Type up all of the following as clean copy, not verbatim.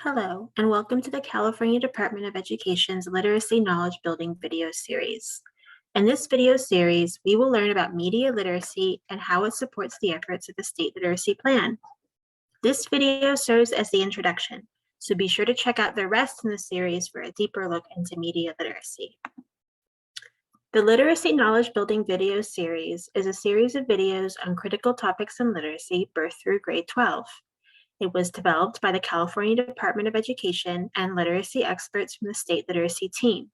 Hello, and welcome to the California Department of Education's Literacy Knowledge Building video series. In this video series, we will learn about media literacy and how it supports the efforts of the State Literacy Plan. This video serves as the introduction, so be sure to check out the rest in the series for a deeper look into media literacy. The Literacy Knowledge Building video series is a series of videos on critical topics in literacy birth through grade 12. It was developed by the California Department of Education and literacy experts from the State Literacy Team,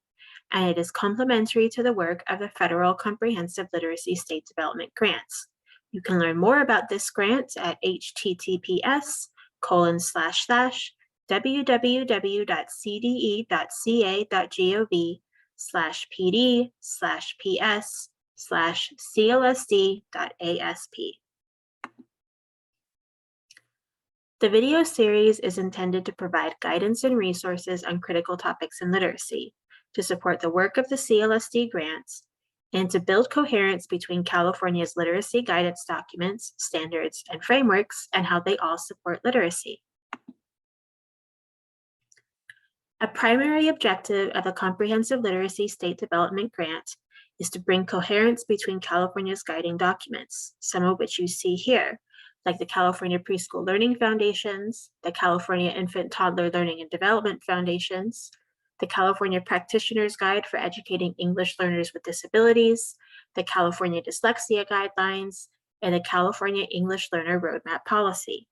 and it is complementary to the work of the Federal Comprehensive Literacy State Development Grants. You can learn more about this grant at https:/www.cde.ca.gov/pd/ps/clsd.asp. The video series is intended to provide guidance and resources on critical topics in literacy, to support the work of the CLSD grants, and to build coherence between California's literacy guidance documents, standards, and frameworks, and how they all support literacy. A primary objective of the Comprehensive Literacy State Development Grant is to bring coherence between California's guiding documents, some of which you see here, like the California Preschool Learning Foundations, the California Infant Toddler Learning and Development Foundations, the California Practitioner's Guide for Educating English Learners with Disabilities, the California Dyslexia Guidelines, and the California English Learner Roadmap Policy.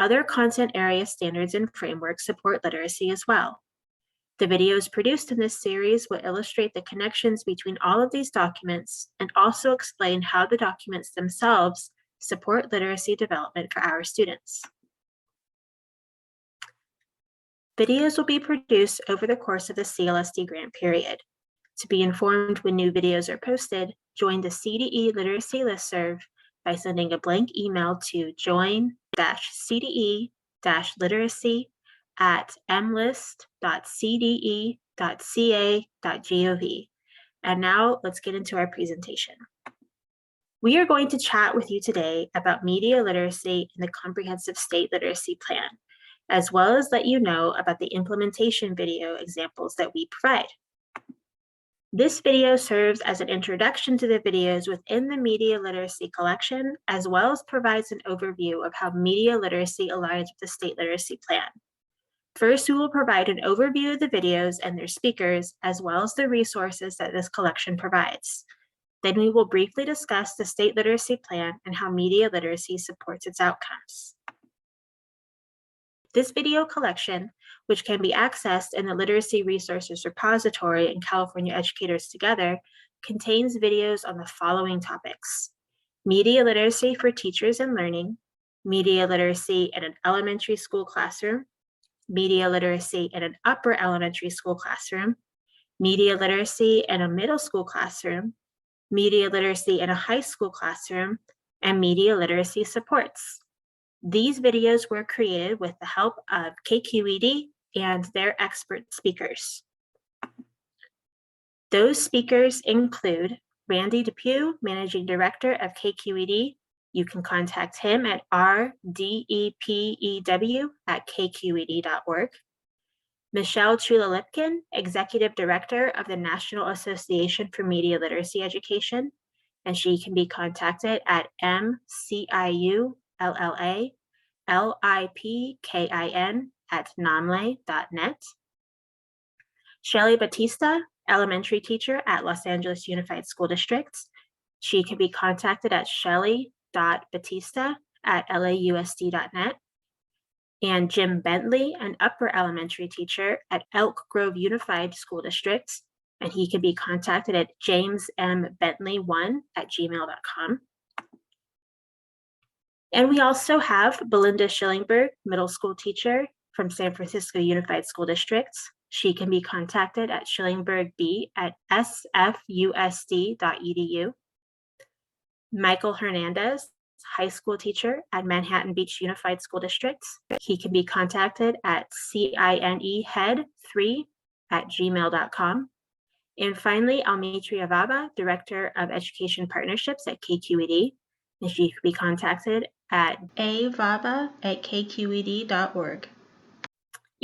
Other content area standards and frameworks support literacy as well. The videos produced in this series will illustrate the connections between all of these documents and also explain how the documents themselves support literacy development for our students. Videos will be produced over the course of the CLSD grant period. To be informed when new videos are posted, join the CDE Literacy Listserv by sending a blank email to join-cde-literacy@mlist.cde.ca.gov. And now let's get into our presentation. We are going to chat with you today about media literacy in the Comprehensive State Literacy Plan, as well as let you know about the implementation video examples that we provide. This video serves as an introduction to the videos within the media literacy collection, as well as provides an overview of how media literacy aligns with the State Literacy Plan. First, we will provide an overview of the videos and their speakers, as well as the resources that this collection provides. Then we will briefly discuss the State Literacy Plan and how media literacy supports its outcomes. This video collection, which can be accessed in the Literacy Resources Repository and California Educators Together, contains videos on the following topics: media literacy for teachers and learning, media literacy in an elementary school classroom, media literacy in an upper elementary school classroom, media literacy in a middle school classroom, media literacy in a high school classroom, and media literacy supports. These videos were created with the help of KQED and their expert speakers. Those speakers include Randy Depew, Managing Director of KQED. You can contact him at rdepew@kqed.org. Michelle Chula-Lipkin, Executive Director of the National Association for Media Literacy Education, and she can be contacted at mciullipkin@namle.net. Shelly Batista, Elementary Teacher at Los Angeles Unified School District. She can be contacted at shelly.batista@lausd.net. And Jim Bentley, an upper elementary teacher at Elk Grove Unified School District, and he can be contacted at jamesmbentley1@gmail.com. And we also have Belinda Schillingberg, middle school teacher from San Francisco Unified School District. She can be contacted at schillingbergb@sfusd.edu. Michael Hernandez, high school teacher at Manhattan Beach Unified School District. He can be contacted at cinehead3@gmail.com. And finally, Almitria Vava, Director of Education Partnerships at KQED, and she can be contacted at avava@kqed.org.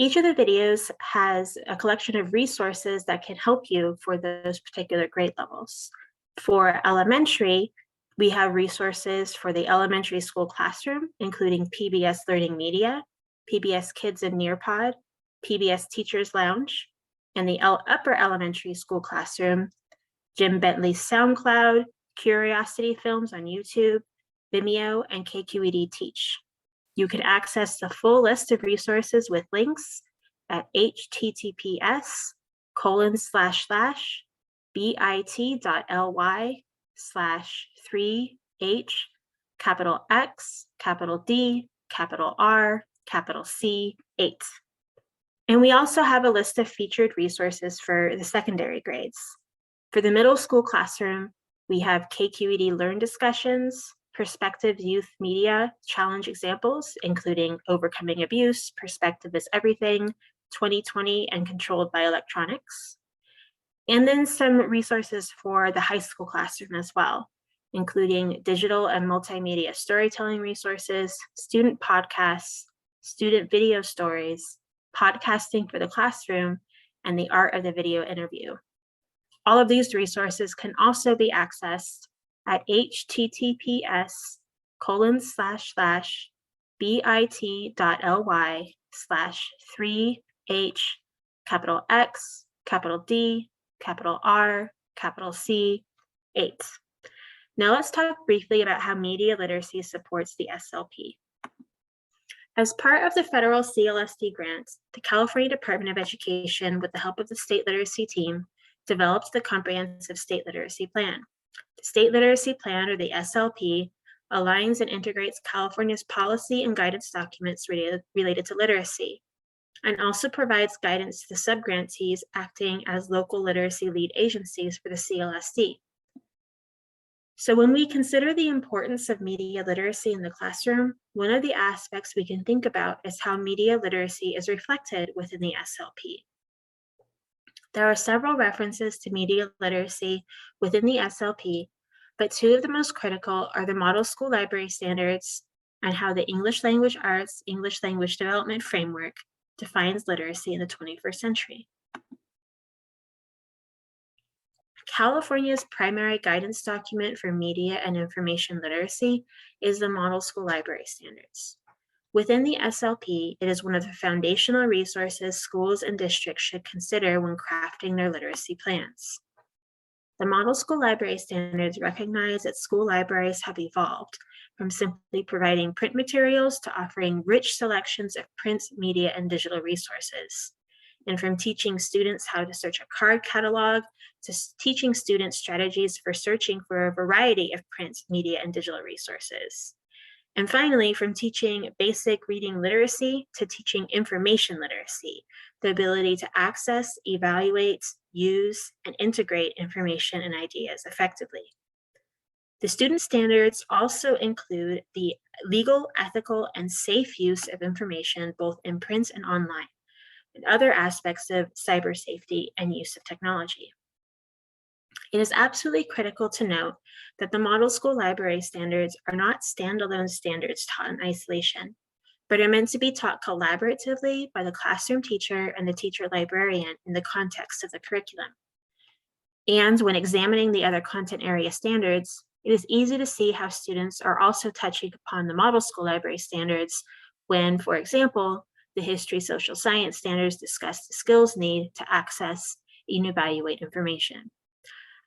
Each of the videos has a collection of resources that can help you for those particular grade levels. For elementary, we have resources for the elementary school classroom, including PBS Learning Media, PBS Kids and Nearpod, PBS Teachers Lounge, and the upper elementary school classroom, Jim Bentley's SoundCloud, Curiosity Films on YouTube, Vimeo, and KQED Teach. You can access the full list of resources with links at https://bit.ly/3h capital X, capital D, capital R, capital C 8. And we also have a list of featured resources for the secondary grades. For the middle school classroom, we have KQED Learn discussions, Perspective Youth Media Challenge examples, including Overcoming Abuse, Perspective is Everything, 2020, and Controlled by Electronics. And then some resources for the high school classroom as well, including digital and multimedia storytelling resources, student podcasts, student video stories, podcasting for the classroom, and the art of the video interview. All of these resources can also be accessed at https://bit.ly/3h capital X, capital D, capital R, capital C 8. Now let's talk briefly about how media literacy supports the SLP. As part of the federal CLSD grant, the California Department of Education, with the help of the state literacy team, developed the Comprehensive State Literacy Plan. The State Literacy Plan, or the SLP, aligns and integrates California's policy and guidance documents related to literacy, and also provides guidance to the subgrantees acting as local literacy lead agencies for the CLSD. So when we consider the importance of media literacy in the classroom, one of the aspects we can think about is how media literacy is reflected within the SLP. There are several references to media literacy within the SLP, but two of the most critical are the Model School Library Standards and how the English Language Arts English Language Development Framework defines literacy in the 21st century. California's primary guidance document for media and information literacy is the Model School Library Standards. Within the SLP, it is one of the foundational resources schools and districts should consider when crafting their literacy plans. The Model School Library Standards recognize that school libraries have evolved from simply providing print materials to offering rich selections of print, media, and digital resources, and from teaching students how to search a card catalog to teaching students strategies for searching for a variety of print, media, and digital resources. And finally, from teaching basic reading literacy to teaching information literacy, the ability to access, evaluate, use, and integrate information and ideas effectively. The student standards also include the legal, ethical, and safe use of information both in print and online, and other aspects of cyber safety and use of technology. It is absolutely critical to note that the Model School Library Standards are not standalone standards taught in isolation, but are meant to be taught collaboratively by the classroom teacher and the teacher librarian in the context of the curriculum. And when examining the other content area standards, it is easy to see how students are also touching upon the Model School Library Standards when, for example, the history social science standards discuss the skills needed to access and evaluate information.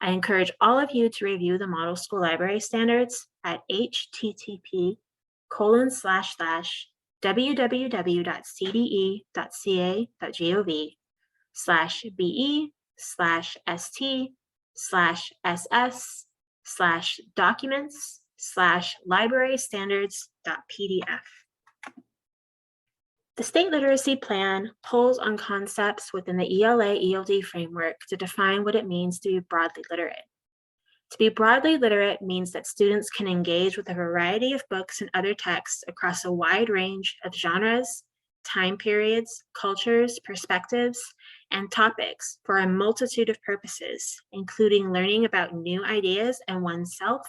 I encourage all of you to review the Model School Library Standards at http://be/st.gov/be/ss/documents/librarystandards.pdf. The State Literacy Plan pulls on concepts within the ELA-ELD framework to define what it means to be broadly literate. To be broadly literate means that students can engage with a variety of books and other texts across a wide range of genres, time periods, cultures, perspectives, and topics for a multitude of purposes, including learning about new ideas and oneself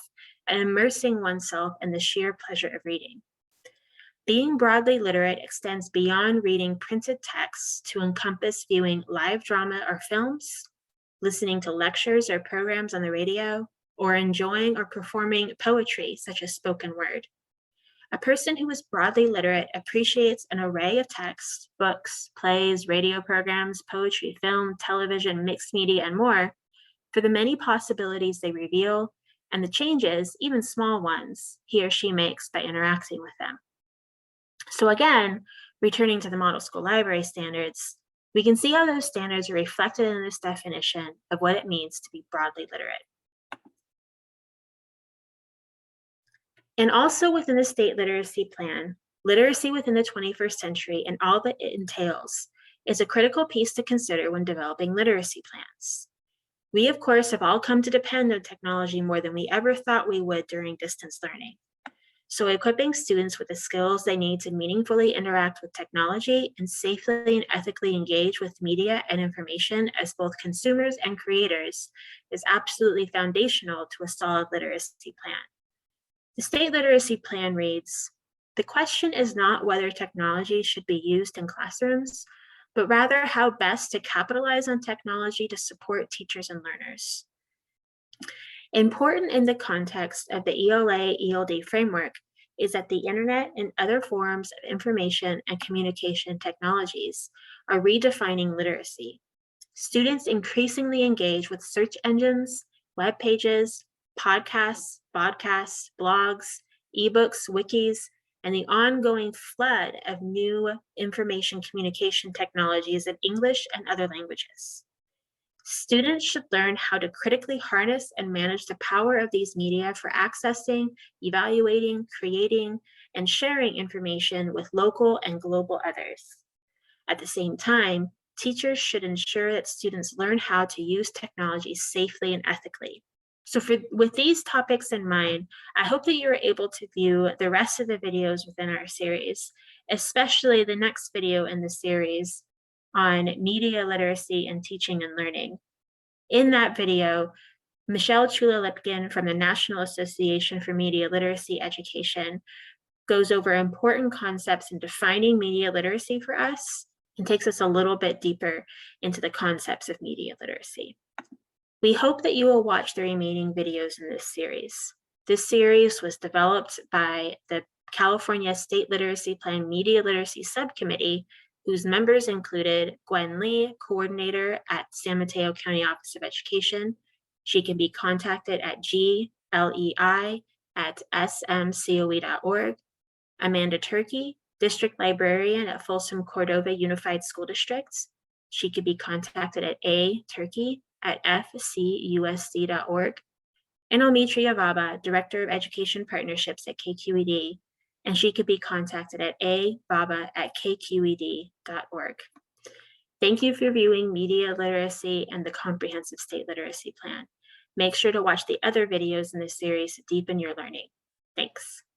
and immersing oneself in the sheer pleasure of reading. Being broadly literate extends beyond reading printed texts to encompass viewing live drama or films, listening to lectures or programs on the radio, or enjoying or performing poetry, such as spoken word. A person who is broadly literate appreciates an array of texts, books, plays, radio programs, poetry, film, television, mixed media, and more for the many possibilities they reveal and the changes, even small ones, he or she makes by interacting with them. So again, returning to the Model School Library standards, we can see how those standards are reflected in this definition of what it means to be broadly literate. And also within the state literacy plan, literacy within the 21st century and all that it entails is a critical piece to consider when developing literacy plans. We, of course, have all come to depend on technology more than we ever thought we would during distance learning. So equipping students with the skills they need to meaningfully interact with technology and safely and ethically engage with media and information as both consumers and creators is absolutely foundational to a solid literacy plan. The state literacy plan reads, "The question is not whether technology should be used in classrooms, but rather how best to capitalize on technology to support teachers and learners." Important in the context of the ELA-ELD framework is that the internet and other forms of information and communication technologies are redefining literacy. Students increasingly engage with search engines, web pages, podcasts, blogs, ebooks, wikis, and the ongoing flood of new information communication technologies in English and other languages. Students should learn how to critically harness and manage the power of these media for accessing, evaluating, creating, and sharing information with local and global others. At the same time, teachers should ensure that students learn how to use technology safely and ethically. So with these topics in mind, I hope that you're able to view the rest of the videos within our series, especially the next video in the series on media literacy and teaching and learning. In that video, Michelle Chula-Lipkin from the National Association for Media Literacy Education goes over important concepts in defining media literacy for us and takes us a little bit deeper into the concepts of media literacy. We hope that you will watch the remaining videos in this series. This series was developed by the California State Literacy Plan Media Literacy Subcommittee, whose members included Gwen Lee, coordinator at San Mateo County Office of Education. She can be contacted at glei@smcoe.org. Amanda Turkey, district librarian at Folsom Cordova Unified School District. She could be contacted at aturkey@fcusd.org. And Almitria Vaba, director of education partnerships at KQED, and she could be contacted at avaba@kqed.org. Thank you for viewing Media Literacy and the Comprehensive State Literacy Plan. Make sure to watch the other videos in this series to deepen your learning. Thanks.